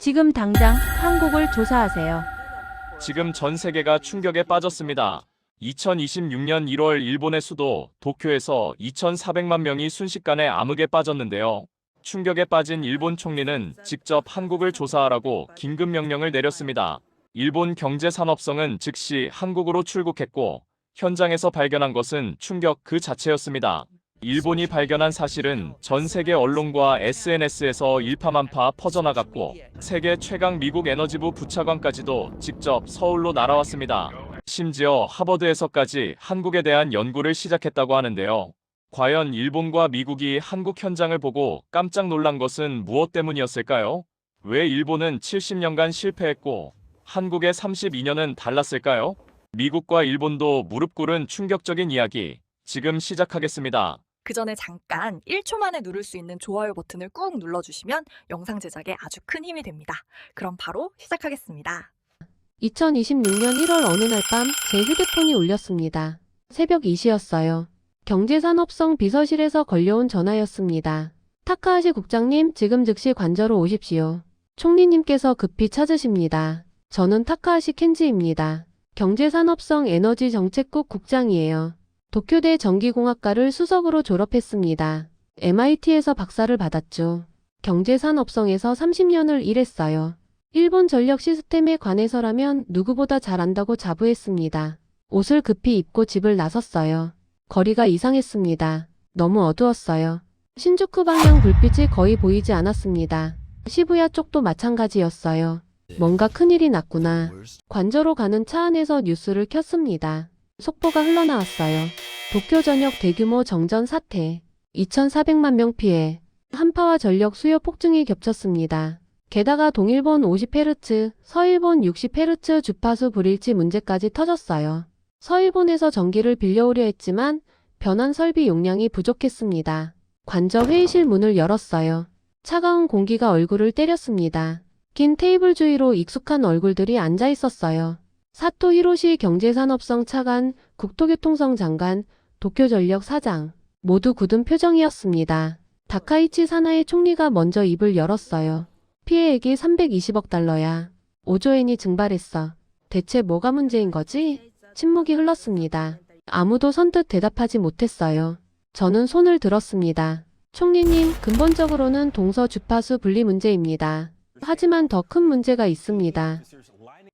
지금 당장 한국을 조사하세요. 지금 전 세계가 충격에 빠졌습니다. 2026년 1월 일본의 수도 도쿄에서 2,400만 명이 순식간에 암흑에 빠졌는데요. 충격에 빠진 일본 총리는 직접 한국을 조사하라고 긴급 명령을 내렸습니다. 일본 경제산업성은 즉시 한국으로 출국했고 현장에서 발견한 것은 충격 그 자체였습니다. 일본이 발견한 사실은 전 세계 언론과 SNS에서 일파만파 퍼져나갔고 세계 최강 미국 에너지부 부차관까지도 직접 서울로 날아왔습니다. 심지어 하버드에서까지 한국에 대한 연구를 시작했다고 하는데요. 과연 일본과 미국이 한국 현장을 보고 깜짝 놀란 것은 무엇 때문이었을까요? 왜 일본은 70년간 실패했고 한국의 32년은 달랐을까요? 미국과 일본도 무릎 꿇은 충격적인 이야기 지금 시작하겠습니다. 그 전에 잠깐 1초 만에 누를 수 있는 좋아요 버튼을 꾹 눌러주시면 영상 제작에 아주 큰 힘이 됩니다. 그럼 바로 시작하겠습니다. 2026년 1월 어느 날 밤 제 휴대폰이 울렸습니다. 새벽 2시였어요. 경제산업성 비서실에서 걸려온 전화였습니다. 타카하시 국장님, 지금 즉시 관저로 오십시오. 총리님께서 급히 찾으십니다. 저는 타카하시 켄지입니다. 경제산업성 에너지정책국 국장이에요. 도쿄대 전기공학과를 수석으로 졸업했습니다. MIT에서 박사를 받았죠. 경제산업성에서 30년을 일했어요. 일본 전력 시스템에 관해서라면 누구보다 잘 안다고 자부했습니다. 옷을 급히 입고 집을 나섰어요. 거리가 이상했습니다. 너무 어두웠어요. 신주쿠 방향 불빛이 거의 보이지 않았습니다. 시부야 쪽도 마찬가지였어요. 뭔가 큰일이 났구나. 관저로 가는 차 안에서 뉴스를 켰습니다. 속보가 흘러나왔어요. 도쿄 전역 대규모 정전 사태, 2,400만 명 피해, 한파와 전력 수요 폭증이 겹쳤습니다. 게다가 동일본 50Hz, 서일본 60Hz 주파수 불일치 문제까지 터졌어요. 서일본에서 전기를 빌려오려 했지만 변환 설비 용량이 부족했습니다. 관저 회의실 문을 열었어요. 차가운 공기가 얼굴을 때렸습니다. 긴 테이블 주위로 익숙한 얼굴들이 앉아 있었어요. 사토 히로시 경제산업성 차관, 국토교통성 장관, 도쿄전력 사장, 모두 굳은 표정이었습니다. 다카이치 사나이 총리가 먼저 입을 열었어요. 피해액이 320억 달러야. 5조엔이 증발했어. 대체 뭐가 문제인 거지? 침묵이 흘렀습니다. 아무도 선뜻 대답하지 못했어요. 저는 손을 들었습니다. 총리님, 근본적으로는 동서 주파수 분리 문제입니다. 하지만 더 큰 문제가 있습니다.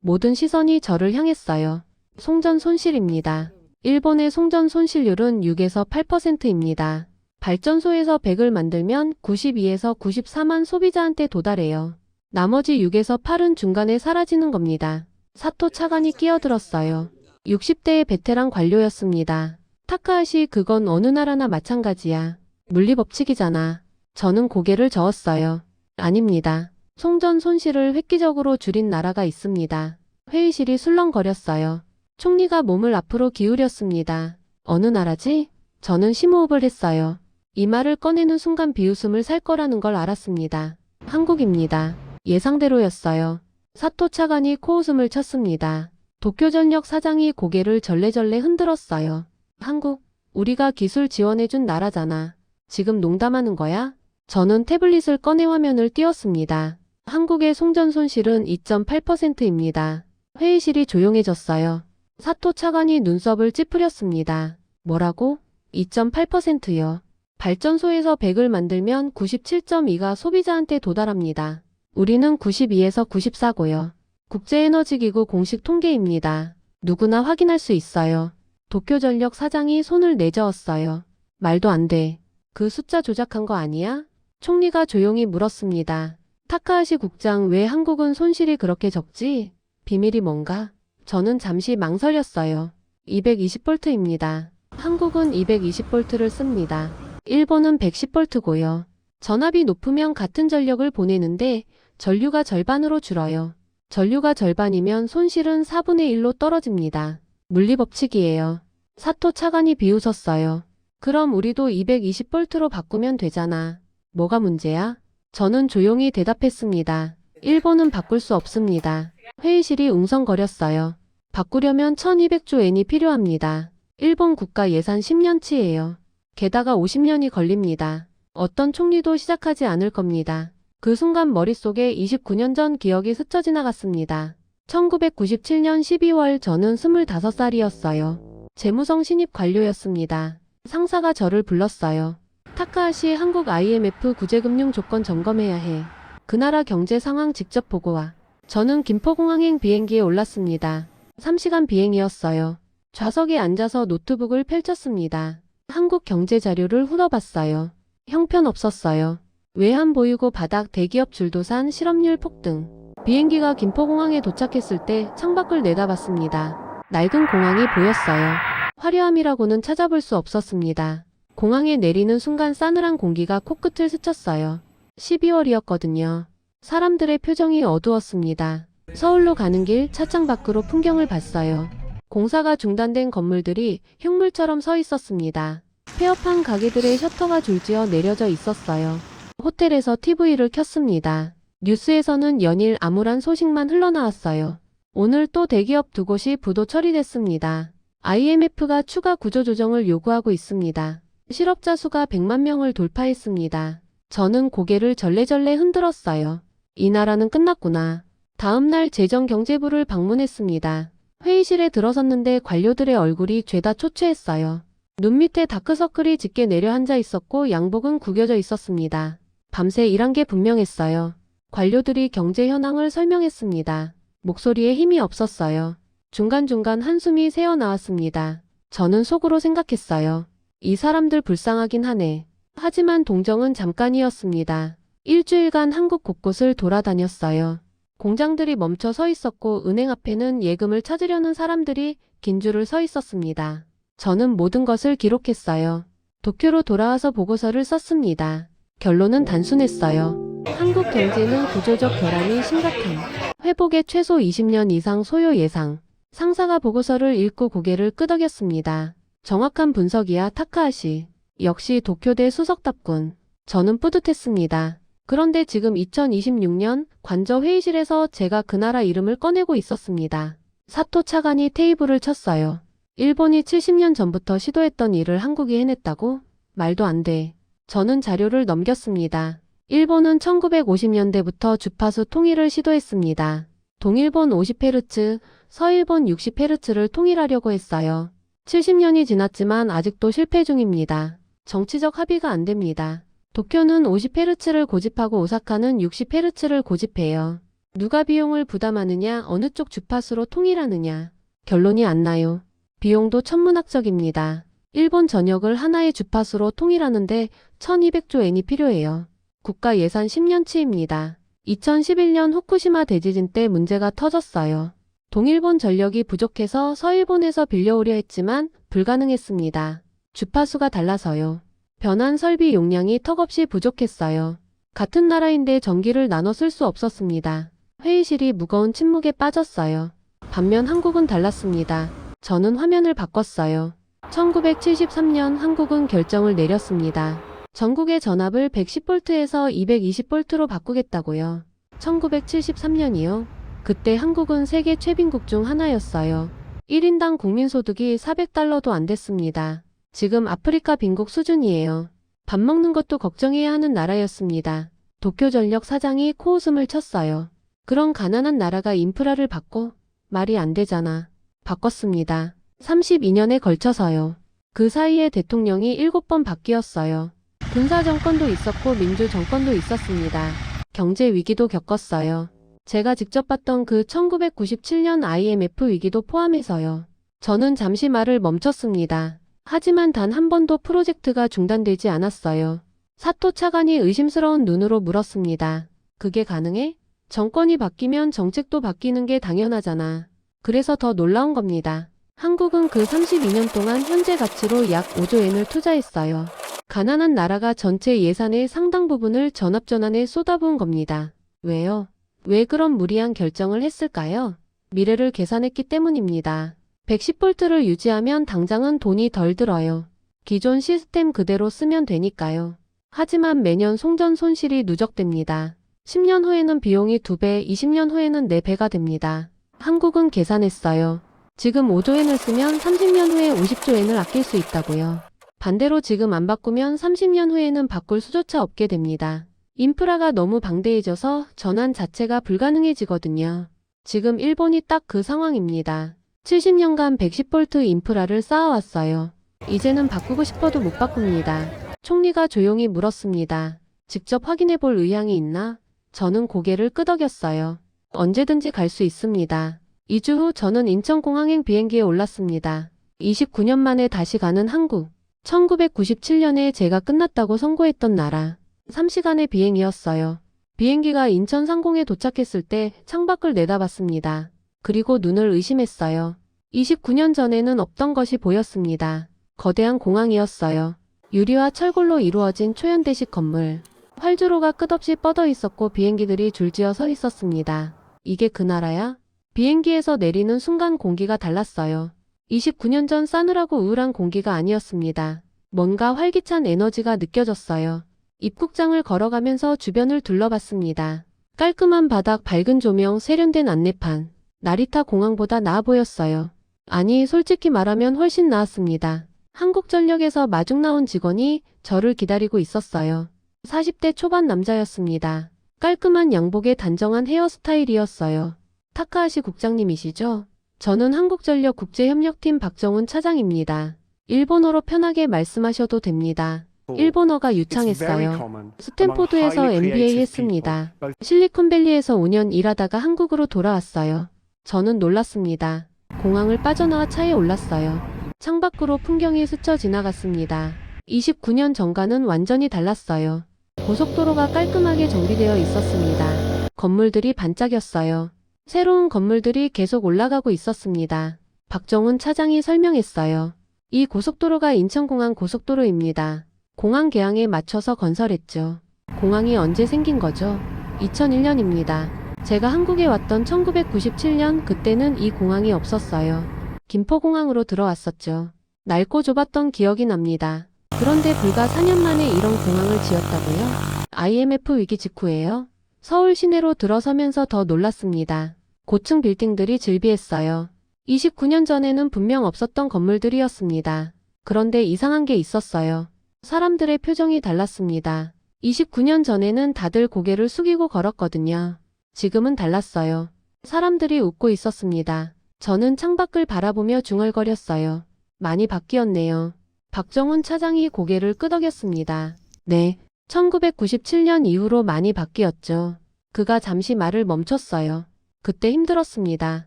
모든 시선이 저를 향했어요. 송전 손실입니다. 일본의 송전 손실률은 6에서 8%입니다. 발전소에서 100을 만들면 92에서 94만 소비자한테 도달해요. 나머지 6에서 8은 중간에 사라지는 겁니다. 사토 차관이 끼어들었어요. 60대의 베테랑 관료였습니다. 타카하시, 그건 어느 나라나 마찬가지야. 물리법칙이잖아. 저는 고개를 저었어요. 아닙니다. 송전 손실을 획기적으로 줄인 나라가 있습니다. 회의실이 술렁거렸어요. 총리가 몸을 앞으로 기울였습니다. 어느 나라지? 저는 심호흡을 했어요. 이 말을 꺼내는 순간 비웃음을 살 거라는 걸 알았습니다. 한국입니다. 예상대로였어요. 사토 차관이 코웃음을 쳤습니다. 도쿄전력 사장이 고개를 절레절레 흔들었어요. 한국, 우리가 기술 지원해준 나라잖아. 지금 농담하는 거야? 저는 태블릿을 꺼내 화면을 띄웠습니다. 한국의 송전 손실은 2.8%입니다. 회의실이 조용해졌어요. 사토 차관이 눈썹을 찌푸렸습니다. 뭐라고? 2.8%요. 발전소에서 100을 만들면 97.2가 소비자한테 도달합니다. 우리는 92에서 94고요. 국제에너지기구 공식 통계입니다. 누구나 확인할 수 있어요. 도쿄전력 사장이 손을 내저었어요. 말도 안 돼. 그 숫자 조작한 거 아니야? 총리가 조용히 물었습니다. 타카하시 국장, 왜 한국은 손실이 그렇게 적지? 비밀이 뭔가? 저는 잠시 망설였어요. 220V입니다. 한국은 220V를 씁니다. 일본은 110V고요. 전압이 높으면 같은 전력을 보내는데 전류가 절반으로 줄어요. 전류가 절반이면 손실은 4분의 1로 떨어집니다. 물리법칙이에요. 사토 차관이 비웃었어요. 그럼 우리도 220V로 바꾸면 되잖아. 뭐가 문제야? 저는 조용히 대답했습니다. 일본은 바꿀 수 없습니다. 회의실이 웅성거렸어요. 바꾸려면 1200조 엔이 필요합니다. 일본 국가 예산 10년치예요. 게다가 50년이 걸립니다. 어떤 총리도 시작하지 않을 겁니다. 그 순간 머릿속에 29년 전 기억이 스쳐 지나갔습니다. 1997년 12월 저는 25살이었어요. 재무성 신입 관료였습니다. 상사가 저를 불렀어요. 타카하시 한국 IMF 구제금융 조건 점검해야 해. 그 나라 경제 상황 직접 보고 와. 저는 김포공항행 비행기에 올랐습니다. 3시간 비행이었어요. 좌석에 앉아서 노트북을 펼쳤습니다. 한국 경제 자료를 훑어봤어요. 형편없었어요. 외환 보유고 바닥, 대기업 줄도산, 실업률 폭등. 비행기가 김포공항에 도착했을 때 창밖을 내다봤습니다. 낡은 공항이 보였어요. 화려함이라고는 찾아볼 수 없었습니다. 공항에 내리는 순간 싸늘한 공기가 코끝을 스쳤어요. 12월이었거든요. 사람들의 표정이 어두웠습니다. 서울로 가는 길 차창 밖으로 풍경을 봤어요. 공사가 중단된 건물들이 흉물처럼 서 있었습니다. 폐업한 가게들의 셔터가 줄지어 내려져 있었어요. 호텔에서 TV를 켰습니다. 뉴스에서는 연일 암울한 소식만 흘러나왔어요. 오늘 또 대기업 2곳이 부도 처리됐습니다. IMF가 추가 구조조정을 요구하고 있습니다. 실업자 수가 100만 명을 돌파했습니다. 저는 고개를 절레절레 흔들었어요. 이 나라는 끝났구나. 다음 날 재정경제부를 방문했습니다. 회의실에 들어섰는데 관료들의 얼굴이 죄다 초췌했어요. 눈 밑에 다크서클이 짙게 내려 앉아 있었고 양복은 구겨져 있었습니다. 밤새 일한 게 분명했어요. 관료들이 경제 현황을 설명했습니다. 목소리에 힘이 없었어요. 중간중간 한숨이 새어나왔습니다. 저는 속으로 생각했어요. 이 사람들 불쌍하긴 하네. 하지만 동정은 잠깐이었습니다. 일주일간 한국 곳곳을 돌아다녔어요. 공장들이 멈춰 서 있었고 은행 앞에는 예금을 찾으려는 사람들이 긴 줄을 서 있었습니다. 저는 모든 것을 기록했어요. 도쿄로 돌아와서 보고서를 썼습니다. 결론은 단순했어요. 한국 경제는 구조적 결함이 심각한. 회복에 최소 20년 이상 소요 예상. 상사가 보고서를 읽고 고개를 끄덕였습니다. 정확한 분석이야 타카하시. 역시 도쿄대 수석답군. 저는 뿌듯했습니다. 그런데 지금 2026년 관저 회의실에서 제가 그 나라 이름을 꺼내고 있었습니다. 사토 차관이 테이블을 쳤어요. 일본이 70년 전부터 시도했던 일을 한국이 해냈다고? 말도 안 돼. 저는 자료를 넘겼습니다. 일본은 1950년대부터 주파수 통일을 시도했습니다. 동일본 50헤르츠, 서일본 60헤르츠를 통일하려고 했어요. 70년이 지났지만 아직도 실패 중입니다. 정치적 합의가 안 됩니다. 도쿄는 50헤르츠를 고집하고 오사카는 60헤르츠를 고집해요. 누가 비용을 부담하느냐, 어느 쪽 주파수로 통일하느냐. 결론이 안 나요. 비용도 천문학적입니다. 일본 전역을 하나의 주파수로 통일하는데 1200조 엔이 필요해요. 국가 예산 10년치입니다. 2011년 후쿠시마 대지진 때 문제가 터졌어요. 동일본 전력이 부족해서 서일본에서 빌려오려 했지만 불가능했습니다. 주파수가 달라서요. 변환 설비 용량이 턱없이 부족했어요. 같은 나라인데 전기를 나눠 쓸 수 없었습니다. 회의실이 무거운 침묵에 빠졌어요. 반면 한국은 달랐습니다. 저는 화면을 바꿨어요. 1973년 한국은 결정을 내렸습니다. 전국의 전압을 110V에서 220V로 바꾸겠다고요. 1973년이요? 그때 한국은 세계 최빈국 중 하나였어요. 1인당 국민소득이 400달러도 안 됐습니다. 지금 아프리카 빈국 수준이에요. 밥 먹는 것도 걱정해야 하는 나라였습니다. 도쿄전력 사장이 코웃음을 쳤어요. 그런 가난한 나라가 인프라를 바꿔? 말이 안 되잖아. 바꿨습니다. 32년에 걸쳐서요. 그 사이에 대통령이 7번 바뀌었어요. 군사정권도 있었고 민주정권도 있었습니다. 경제 위기도 겪었어요. 제가 직접 봤던 그 1997년 IMF 위기도 포함해서요. 저는 잠시 말을 멈췄습니다. 하지만 단 한 번도 프로젝트가 중단되지 않았어요. 사토 차관이 의심스러운 눈으로 물었습니다. 그게 가능해? 정권이 바뀌면 정책도 바뀌는 게 당연하잖아. 그래서 더 놀라운 겁니다. 한국은 그 32년 동안 현재 가치로 약 5조 엔을 투자했어요. 가난한 나라가 전체 예산의 상당 부분을 전압전환에 쏟아부은 겁니다. 왜요? 왜 그런 무리한 결정을 했을까요? 미래를 계산했기 때문입니다. 110V를 유지하면 당장은 돈이 덜 들어요. 기존 시스템 그대로 쓰면 되니까요. 하지만 매년 송전 손실이 누적됩니다. 10년 후에는 비용이 2배, 20년 후에는 4배가 됩니다. 한국은 계산했어요. 지금 5조엔을 쓰면 30년 후에 50조엔을 아낄 수 있다고요. 반대로 지금 안 바꾸면 30년 후에는 바꿀 수조차 없게 됩니다. 인프라가 너무 방대해져서 전환 자체가 불가능해지거든요. 지금 일본이 딱 그 상황입니다. 70년간 110V 인프라를 쌓아왔어요. 이제는 바꾸고 싶어도 못 바꿉니다. 총리가 조용히 물었습니다. 직접 확인해 볼 의향이 있나? 저는 고개를 끄덕였어요. 언제든지 갈 수 있습니다. 2주 후 저는 인천공항행 비행기에 올랐습니다. 29년 만에 다시 가는 한국. 1997년에 제가 끝났다고 선고했던 나라. 3시간의 비행이었어요. 비행기가 인천 상공에 도착했을 때 창밖을 내다봤습니다. 그리고 눈을 의심했어요. 29년 전에는 없던 것이 보였습니다. 거대한 공항이었어요. 유리와 철골로 이루어진 초연대식 건물. 활주로가 끝없이 뻗어 있었고 비행기들이 줄지어 서 있었습니다. 이게 그 나라야? 비행기에서 내리는 순간 공기가 달랐어요. 29년 전 싸늘하고 우울한 공기가 아니었습니다. 뭔가 활기찬 에너지가 느껴졌어요. 입국장을 걸어가면서 주변을 둘러봤습니다. 깔끔한 바닥, 밝은 조명, 세련된 안내판. 나리타 공항보다 나아 보였어요. 아니, 솔직히 말하면 훨씬 나았습니다. 한국전력에서 마중 나온 직원이 저를 기다리고 있었어요. 40대 초반 남자였습니다. 깔끔한 양복에 단정한 헤어스타일이었어요. 타카하시 국장님이시죠? 저는 한국전력 국제협력팀 박정훈 차장입니다. 일본어로 편하게 말씀하셔도 됩니다. 일본어가 유창했어요. 스탠포드에서 MBA 했습니다. 실리콘밸리에서 5년 일하다가 한국으로 돌아왔어요. 저는 놀랐습니다. 공항을 빠져나와 차에 올랐어요. 창밖으로 풍경이 스쳐 지나갔습니다. 29년 전과는 완전히 달랐어요. 고속도로가 깔끔하게 정비되어 있었습니다. 건물들이 반짝였어요. 새로운 건물들이 계속 올라가고 있었습니다. 박정훈 차장이 설명했어요. 이 고속도로가 인천공항 고속도로입니다. 공항 개항에 맞춰서 건설했죠. 공항이 언제 생긴 거죠? 2001년입니다. 제가 한국에 왔던 1997년, 그때는 이 공항이 없었어요. 김포공항으로 들어왔었죠. 낡고 좁았던 기억이 납니다. 그런데 불과 4년 만에 이런 공항을 지었다고요? IMF 위기 직후예요. 서울 시내로 들어서면서 더 놀랐습니다. 고층 빌딩들이 즐비했어요. 29년 전에는 분명 없었던 건물들이었습니다. 그런데 이상한 게 있었어요. 사람들의 표정이 달랐습니다. 29년 전에는 다들 고개를 숙이고 걸었거든요. 지금은 달랐어요. 사람들이 웃고 있었습니다. 저는 창밖을 바라보며 중얼거렸어요. 많이 바뀌었네요. 박정훈 차장이 고개를 끄덕였습니다. 네, 1997년 이후로 많이 바뀌었죠. 그가 잠시 말을 멈췄어요. 그때 힘들었습니다.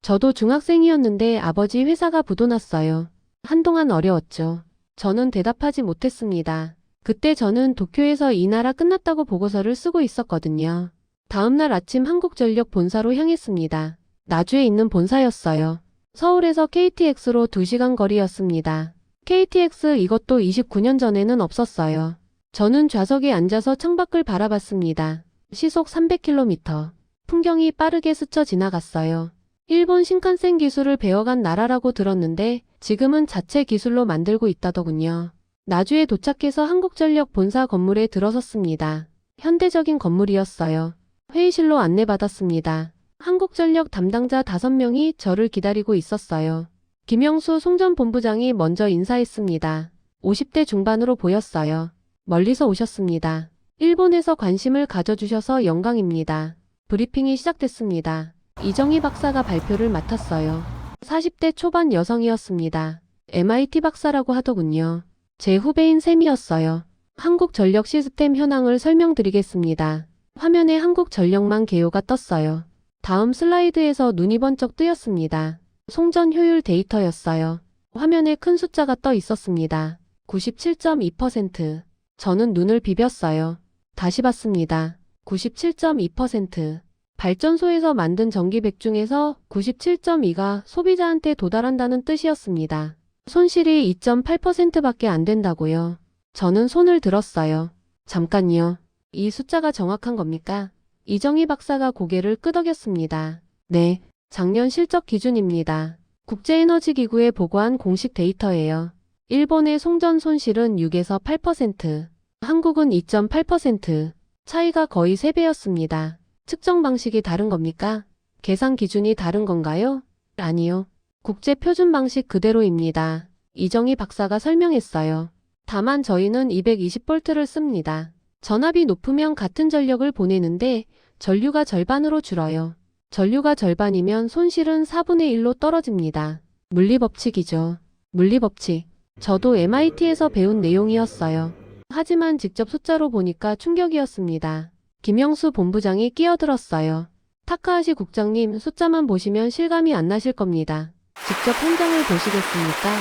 저도 중학생이었는데 아버지 회사가 부도났어요. 한동안 어려웠죠. 저는 대답하지 못했습니다. 그때 저는 도쿄에서 이 나라 끝났다고 보고서를 쓰고 있었거든요. 다음날 아침 한국전력 본사로 향했습니다. 나주에 있는 본사였어요. 서울에서 KTX로 2시간 거리였습니다. KTX 이것도 29년 전에는 없었어요. 저는 좌석에 앉아서 창밖을 바라봤습니다. 시속 300km. 풍경이 빠르게 스쳐 지나갔어요. 일본 신칸센 기술을 배워간 나라라고 들었는데 지금은 자체 기술로 만들고 있다더군요. 나주에 도착해서 한국전력 본사 건물에 들어섰습니다. 현대적인 건물이었어요. 회의실로 안내받았습니다. 한국전력 담당자 5명이 저를 기다리고 있었어요. 김영수 송전 본부장이 먼저 인사했습니다. 50대 중반으로 보였어요. 멀리서 오셨습니다. 일본에서 관심을 가져주셔서 영광입니다. 브리핑이 시작됐습니다. 이정희 박사가 발표를 맡았어요. 40대 초반 여성이었습니다. MIT 박사라고 하더군요. 제 후배인 셈이었어요. 한국전력 시스템 현황을 설명드리겠습니다. 화면에 한국전력망 개요가 떴어요. 다음 슬라이드에서 눈이 번쩍 뜨였습니다. 송전 효율 데이터였어요. 화면에 큰 숫자가 떠 있었습니다. 97.2%. 저는 눈을 비볐어요. 다시 봤습니다. 97.2%. 발전소에서 만든 전기 100 중에서 97.2가 소비자한테 도달한다는 뜻이었습니다. 손실이 2.8%밖에 안 된다고요. 저는 손을 들었어요. 잠깐요. 이 숫자가 정확한 겁니까? 이정희 박사가 고개를 끄덕였습니다. 네, 작년 실적 기준입니다. 국제에너지기구에 보고한 공식 데이터예요. 일본의 송전 손실은 6에서 8%, 한국은 2.8%, 차이가 거의 3배였습니다. 측정 방식이 다른 겁니까? 계산 기준이 다른 건가요? 아니요. 국제 표준 방식 그대로입니다. 이정희 박사가 설명했어요. 다만 저희는 220V를 씁니다. 전압이 높으면 같은 전력을 보내는데 전류가 절반으로 줄어요. 전류가 절반이면 손실은 4분의 1로 떨어집니다. 물리법칙이죠. 물리법칙. 저도 MIT에서 배운 내용이었어요. 하지만 직접 숫자로 보니까 충격이었습니다. 김영수 본부장이 끼어들었어요. 타카하시 국장님, 숫자만 보시면 실감이 안 나실 겁니다. 직접 현장을 보시겠습니까?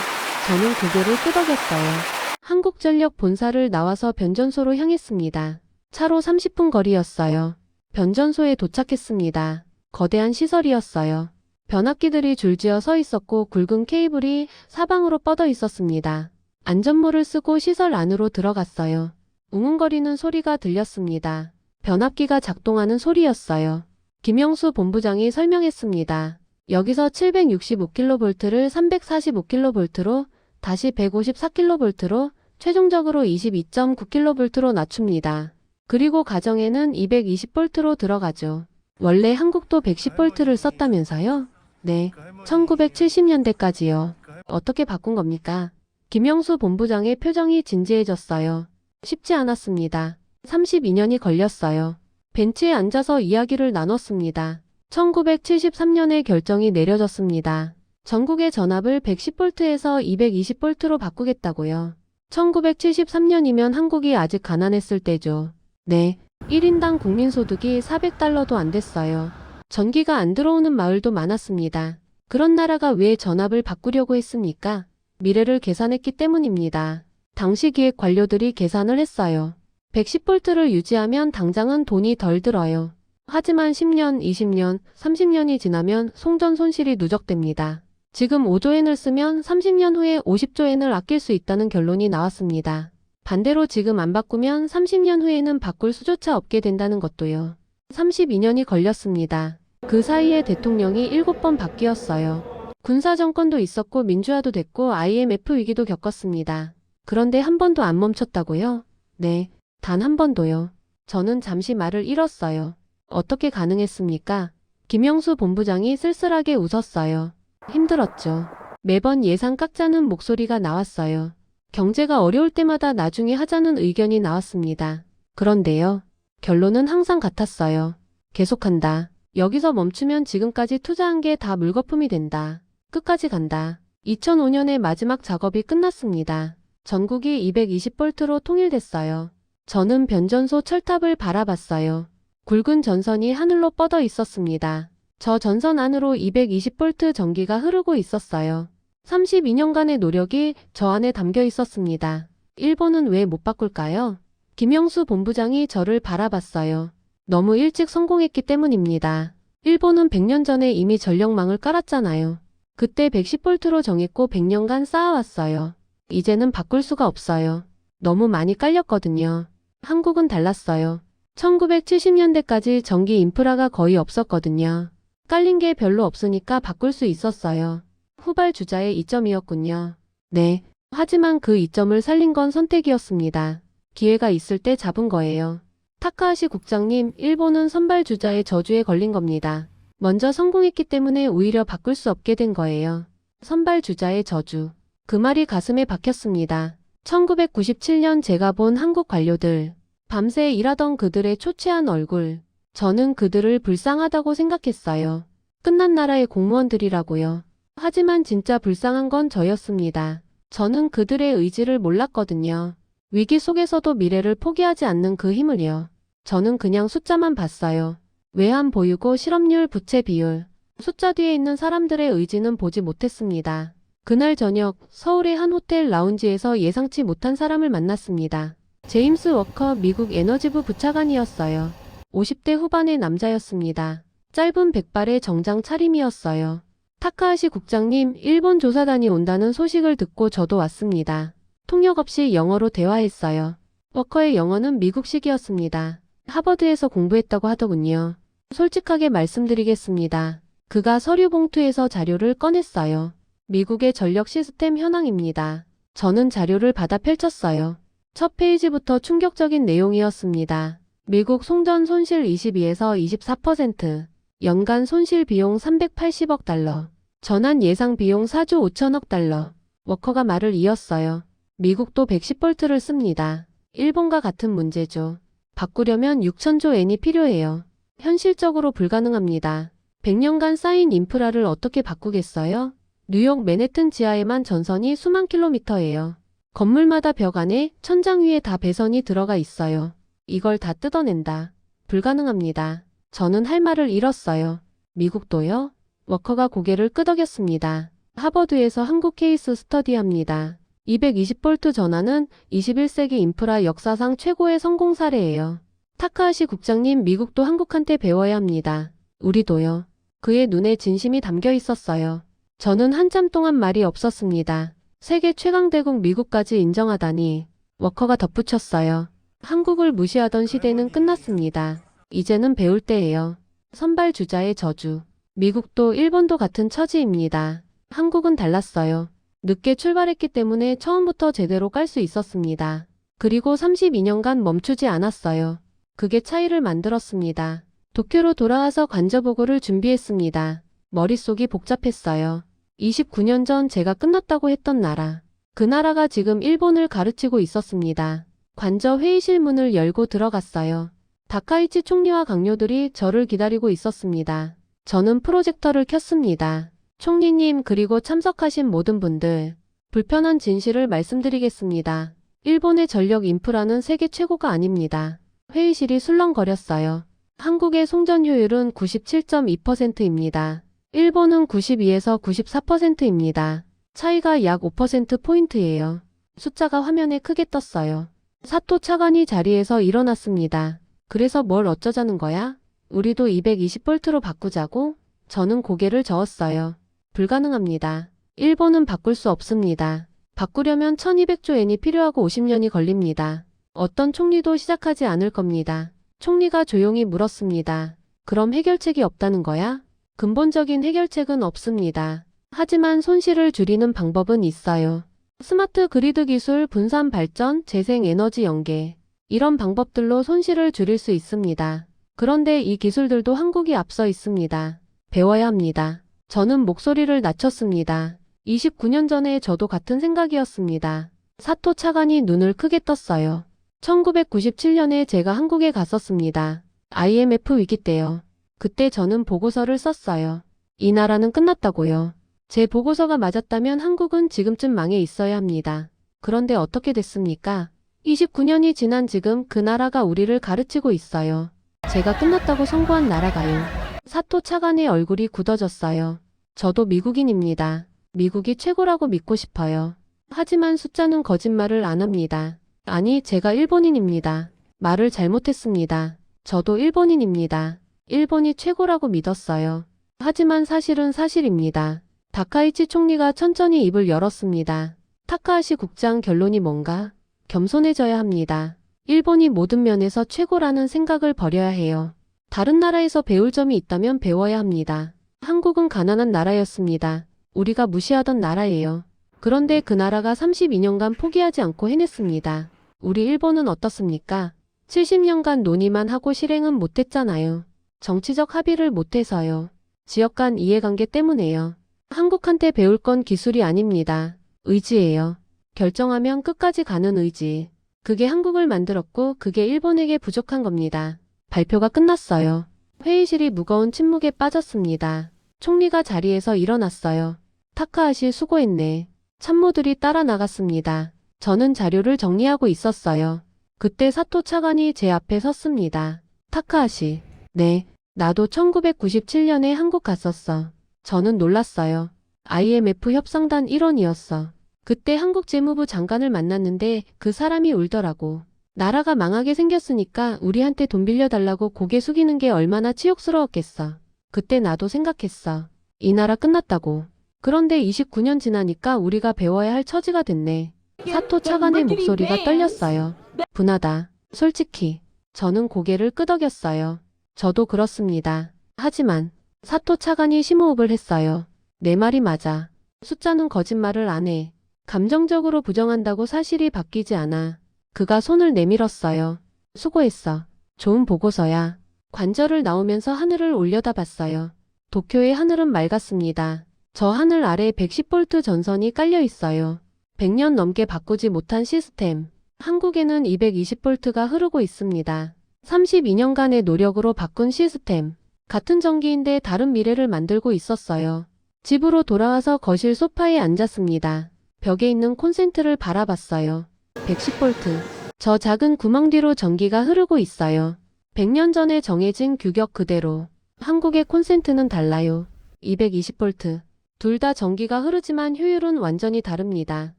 저는 고개를 끄덕였어요. 한국전력 본사를 나와서 변전소로 향했습니다. 차로 30분 거리였어요. 변전소에 도착했습니다. 거대한 시설이었어요. 변압기들이 줄지어 서 있었고 굵은 케이블이 사방으로 뻗어 있었습니다. 안전모를 쓰고 시설 안으로 들어갔어요. 웅웅거리는 소리가 들렸습니다. 변압기가 작동하는 소리였어요. 김영수 본부장이 설명했습니다. 여기서 765kV를 345kV로 다시 154kV로 최종적으로 22.9kV로 낮춥니다. 그리고 가정에는 220V로 들어가죠. 원래 한국도 110V를 썼다면서요? 네, 1970년대까지요. 어떻게 바꾼 겁니까? 김영수 본부장의 표정이 진지해졌어요. 쉽지 않았습니다. 32년이 걸렸어요. 벤치에 앉아서 이야기를 나눴습니다. 1973년에 결정이 내려졌습니다. 전국의 전압을 110V에서 220V로 바꾸겠다고요. 1973년이면 한국이 아직 가난했을 때죠. 네, 1인당 국민소득이 400달러도 안 됐어요. 전기가 안 들어오는 마을도 많았습니다. 그런 나라가 왜 전압을 바꾸려고 했습니까? 미래를 계산했기 때문입니다. 당시 기획 관료들이 계산을 했어요. 110V를 유지하면 당장은 돈이 덜 들어요. 하지만 10년, 20년, 30년이 지나면 송전 손실이 누적됩니다. 지금 5조엔을 쓰면 30년 후에 50조엔을 아낄 수 있다는 결론이 나왔습니다. 반대로 지금 안 바꾸면 30년 후에는 바꿀 수조차 없게 된다는 것도요. 32년이 걸렸습니다. 그 사이에 대통령이 7번 바뀌었어요. 군사정권도 있었고 민주화도 됐고 IMF 위기도 겪었습니다. 그런데 한 번도 안 멈췄다고요? 네, 단 한 번도요. 저는 잠시 말을 잃었어요. 어떻게 가능했습니까? 김영수 본부장이 쓸쓸하게 웃었어요. 힘들었죠. 매번 예산 깎자는 목소리가 나왔어요. 경제가 어려울 때마다 나중에 하자는 의견이 나왔습니다. 그런데요. 결론은 항상 같았어요. 계속한다. 여기서 멈추면 지금까지 투자한 게 다 물거품이 된다. 끝까지 간다. 2005년에 마지막 작업이 끝났습니다. 전국이 220V로 통일됐어요. 저는 변전소 철탑을 바라봤어요. 굵은 전선이 하늘로 뻗어 있었습니다. 저 전선 안으로 220V 전기가 흐르고 있었어요. 32년간의 노력이 저 안에 담겨 있었습니다. 일본은 왜 못 바꿀까요? 김영수 본부장이 저를 바라봤어요. 너무 일찍 성공했기 때문입니다. 일본은 100년 전에 이미 전력망을 깔았잖아요. 그때 110V로 정했고 100년간 쌓아왔어요. 이제는 바꿀 수가 없어요. 너무 많이 깔렸거든요. 한국은 달랐어요. 1970년대까지 전기 인프라가 거의 없었거든요. 깔린 게 별로 없으니까 바꿀 수 있었어요. 후발주자의 이점이었군요. 네. 하지만 그 이점을 살린 건 선택이었습니다. 기회가 있을 때 잡은 거예요. 타카하시 국장님, 일본은 선발주자의 저주에 걸린 겁니다. 먼저 성공했기 때문에 오히려 바꿀 수 없게 된 거예요. 선발주자의 저주. 그 말이 가슴에 박혔습니다. 1997년 제가 본 한국 관료들. 밤새 일하던 그들의 초췌한 얼굴. 저는 그들을 불쌍하다고 생각했어요. 끝난 나라의 공무원들이라고요. 하지만 진짜 불쌍한 건 저였습니다. 저는 그들의 의지를 몰랐거든요. 위기 속에서도 미래를 포기하지 않는 그 힘을요. 저는 그냥 숫자만 봤어요. 외환 보유고 실업률 부채 비율. 숫자 뒤에 있는 사람들의 의지는 보지 못했습니다. 그날 저녁 서울의 한 호텔 라운지에서 예상치 못한 사람을 만났습니다. 제임스 워커 미국 에너지부 부차관이었어요. 50대 후반의 남자였습니다. 짧은 백발의 정장 차림이었어요. 타카하시 국장님, 일본 조사단이 온다는 소식을 듣고 저도 왔습니다. 통역 없이 영어로 대화했어요. 워커의 영어는 미국식이었습니다. 하버드에서 공부했다고 하더군요. 솔직하게 말씀드리겠습니다. 그가 서류 봉투에서 자료를 꺼냈어요. 미국의 전력 시스템 현황입니다. 저는 자료를 받아 펼쳤어요. 첫 페이지부터 충격적인 내용이었습니다. 미국 송전 손실 22에서 24%, 연간 손실 비용 380억 달러, 전환 예상 비용 4조 5천억 달러. 워커가 말을 이었어요. 미국도 110V를 씁니다. 일본과 같은 문제죠. 바꾸려면 6천조 엔이 필요해요. 현실적으로 불가능합니다. 100년간 쌓인 인프라를 어떻게 바꾸겠어요? 뉴욕 맨해튼 지하에만 전선이 수만 킬로미터예요. 건물마다 벽 안에 천장 위에 다 배선이 들어가 있어요. 이걸 다 뜯어낸다. 불가능합니다. 저는 할 말을 잃었어요. 미국도요? 워커가 고개를 끄덕였습니다. 하버드에서 한국 케이스 스터디합니다. 220V 전화는 21세기 인프라 역사상 최고의 성공 사례예요. 타카하시 국장님, 미국도 한국한테 배워야 합니다. 우리도요. 그의 눈에 진심이 담겨 있었어요. 저는 한참 동안 말이 없었습니다. 세계 최강대국 미국까지 인정하다니. 워커가 덧붙였어요. 한국을 무시하던 시대는 끝났습니다. 이제는 배울 때예요. 선발 주자의 저주. 미국도 일본도 같은 처지입니다. 한국은 달랐어요. 늦게 출발했기 때문에 처음부터 제대로 깔 수 있었습니다. 그리고 32년간 멈추지 않았어요. 그게 차이를 만들었습니다. 도쿄로 돌아와서 관저보고를 준비했습니다. 머릿속이 복잡했어요. 29년 전 제가 끝났다고 했던 나라. 그 나라가 지금 일본을 가르치고 있었습니다. 관저 회의실 문을 열고 들어갔어요. 다카이치 총리와 강요들이 저를 기다리고 있었습니다. 저는 프로젝터를 켰습니다. 총리님, 그리고 참석하신 모든 분들, 불편한 진실을 말씀드리겠습니다. 일본의 전력 인프라는 세계 최고가 아닙니다. 회의실이 술렁거렸어요. 한국의 송전 효율은 97.2%입니다. 일본은 92에서 94%입니다. 차이가 약 5%포인트예요. 숫자가 화면에 크게 떴어요. 사토 차관이 자리에서 일어났습니다. 그래서 뭘 어쩌자는 거야? 우리도 220V로 바꾸자고? 저는 고개를 저었어요. 불가능합니다. 일본은 바꿀 수 없습니다. 바꾸려면 1200조 엔이 필요하고 50년이 걸립니다. 어떤 총리도 시작하지 않을 겁니다. 총리가 조용히 물었습니다. 그럼 해결책이 없다는 거야? 근본적인 해결책은 없습니다. 하지만 손실을 줄이는 방법은 있어요. 스마트 그리드 기술, 분산 발전, 재생 에너지 연계. 이런 방법들로 손실을 줄일 수 있습니다. 그런데 이 기술들도 한국이 앞서 있습니다. 배워야 합니다. 저는 목소리를 낮췄습니다. 29년 전에 저도 같은 생각이었습니다. 사토 차관이 눈을 크게 떴어요. 1997년에 제가 한국에 갔었습니다. IMF 위기 때요. 그때 저는 보고서를 썼어요. 이 나라는 끝났다고요. 제 보고서가 맞았다면 한국은 지금쯤 망해 있어야 합니다. 그런데 어떻게 됐습니까? 29년이 지난 지금 그 나라가 우리를 가르치고 있어요. 제가 끝났다고 선고한 나라가요. 사토 차관의 얼굴이 굳어졌어요. 저도 미국인입니다. 미국이 최고라고 믿고 싶어요. 하지만 숫자는 거짓말을 안 합니다. 아니, 제가 일본인입니다. 말을 잘못했습니다. 저도 일본인입니다. 일본이 최고라고 믿었어요. 하지만 사실은 사실입니다. 다카이치 총리가 천천히 입을 열었습니다. 타카하시 국장, 결론이 뭔가? 겸손해져야 합니다. 일본이 모든 면에서 최고라는 생각을 버려야 해요. 다른 나라에서 배울 점이 있다면 배워야 합니다. 한국은 가난한 나라였습니다. 우리가 무시하던 나라예요. 그런데 그 나라가 32년간 포기하지 않고 해냈습니다. 우리 일본은 어떻습니까? 70년간 논의만 하고 실행은 못했잖아요. 정치적 합의를 못해서요. 지역 간 이해관계 때문에요. 한국한테 배울 건 기술이 아닙니다. 의지예요. 결정하면 끝까지 가는 의지. 그게 한국을 만들었고 그게 일본에게 부족한 겁니다. 발표가 끝났어요. 회의실이 무거운 침묵에 빠졌습니다. 총리가 자리에서 일어났어요. 타카하시 수고했네. 참모들이 따라 나갔습니다. 저는 자료를 정리하고 있었어요. 그때 사토 차관이 제 앞에 섰습니다. 타카하시. 네, 나도 1997년에 한국 갔었어. 저는 놀랐어요. IMF 협상단 일원이었어. 그때 한국 재무부 장관을 만났는데 그 사람이 울더라고. 나라가 망하게 생겼으니까 우리한테 돈 빌려달라고 고개 숙이는 게 얼마나 치욕스러웠겠어. 그때 나도 생각했어. 이 나라 끝났다고. 그런데 29년 지나니까 우리가 배워야 할 처지가 됐네. 사토 차관의 목소리가 떨렸어요. 분하다. 솔직히. 저는 고개를 끄덕였어요. 저도 그렇습니다. 하지만 사토 차관이 심호흡을 했어요. 내 말이 맞아. 숫자는 거짓말을 안 해. 감정적으로 부정한다고 사실이 바뀌지 않아. 그가 손을 내밀었어요. 수고했어. 좋은 보고서야. 관절을 나오면서 하늘을 올려다봤어요. 도쿄의 하늘은 맑았습니다. 저 하늘 아래 110V 전선이 깔려 있어요. 100년 넘게 바꾸지 못한 시스템. 한국에는 220V가 흐르고 있습니다. 32년간의 노력으로 바꾼 시스템. 같은 전기인데 다른 미래를 만들고 있었어요. 집으로 돌아와서 거실 소파에 앉았습니다. 벽에 있는 콘센트를 바라봤어요. 110V. 저 작은 구멍 뒤로 전기가 흐르고 있어요. 100년 전에 정해진 규격 그대로. 한국의 콘센트는 달라요. 220V. 둘 다 전기가 흐르지만 효율은 완전히 다릅니다.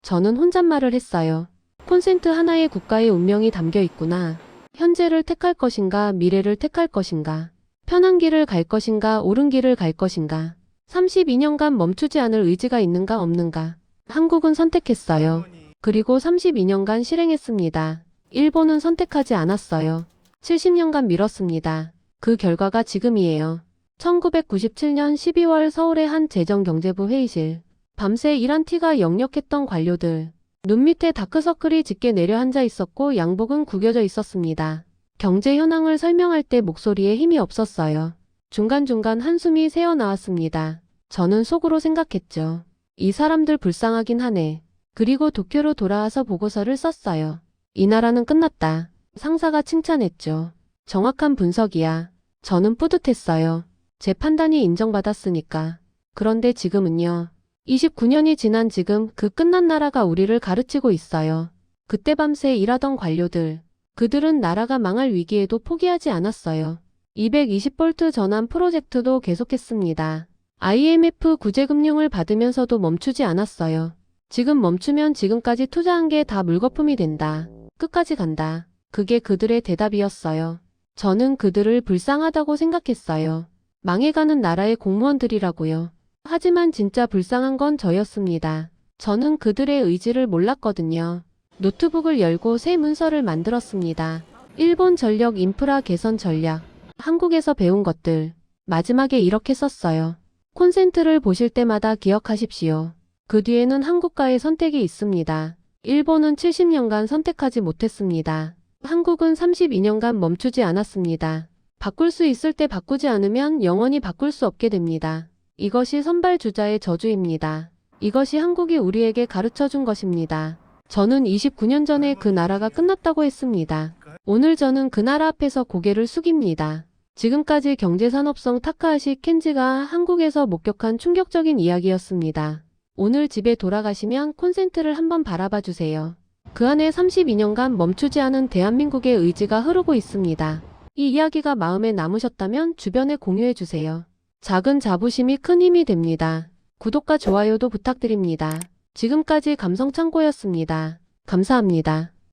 저는 혼잣말을 했어요. 콘센트 하나에 국가의 운명이 담겨 있구나. 현재를 택할 것인가, 미래를 택할 것인가. 편한 길을 갈 것인가, 옳은 길을 갈 것인가. 32년간 멈추지 않을 의지가 있는가, 없는가. 한국은 선택했어요. 그리고 32년간 실행했습니다. 일본은 선택하지 않았어요. 70년간 미뤘습니다. 그 결과가 지금이에요. 1997년 12월 서울의 한 재정경제부 회의실. 밤새 일한 티가 역력했던 관료들. 눈 밑에 다크서클이 짙게 내려 앉아 있었고 양복은 구겨져 있었습니다. 경제 현황을 설명할 때 목소리에 힘이 없었어요. 중간중간 한숨이 새어나왔습니다. 저는 속으로 생각했죠. 이 사람들 불쌍하긴 하네. 그리고 도쿄로 돌아와서 보고서를 썼어요. 이 나라는 끝났다. 상사가 칭찬했죠. 정확한 분석이야. 저는 뿌듯했어요. 제 판단이 인정받았으니까. 그런데 지금은요. 29년이 지난 지금 그 끝난 나라가 우리를 가르치고 있어요. 그때 밤새 일하던 관료들. 그들은 나라가 망할 위기에도 포기하지 않았어요. 220V 전환 프로젝트도 계속했습니다. IMF 구제금융을 받으면서도 멈추지 않았어요. 지금 멈추면 지금까지 투자한 게 다 물거품이 된다. 끝까지 간다. 그게 그들의 대답이었어요. 저는 그들을 불쌍하다고 생각했어요. 망해가는 나라의 공무원들이라고요. 하지만 진짜 불쌍한 건 저였습니다. 저는 그들의 의지를 몰랐거든요. 노트북을 열고 새 문서를 만들었습니다. 일본 전력 인프라 개선 전략. 한국에서 배운 것들. 마지막에 이렇게 썼어요. 콘센트를 보실 때마다 기억하십시오. 그 뒤에는 한국과의 선택이 있습니다. 일본은 70년간 선택하지 못했습니다. 한국은 32년간 멈추지 않았습니다. 바꿀 수 있을 때 바꾸지 않으면 영원히 바꿀 수 없게 됩니다. 이것이 선발주자의 저주입니다. 이것이 한국이 우리에게 가르쳐준 것입니다. 저는 29년 전에 그 나라가 끝났다고 했습니다. 오늘 저는 그 나라 앞에서 고개를 숙입니다. 지금까지 경제산업성 타카하시 켄지가 한국에서 목격한 충격적인 이야기였습니다. 오늘 집에 돌아가시면 콘센트를 한번 바라봐 주세요. 그 안에 32년간 멈추지 않은 대한민국의 의지가 흐르고 있습니다. 이 이야기가 마음에 남으셨다면 주변에 공유해 주세요. 작은 자부심이 큰 힘이 됩니다. 구독과 좋아요도 부탁드립니다. 지금까지 감성창고였습니다. 감사합니다.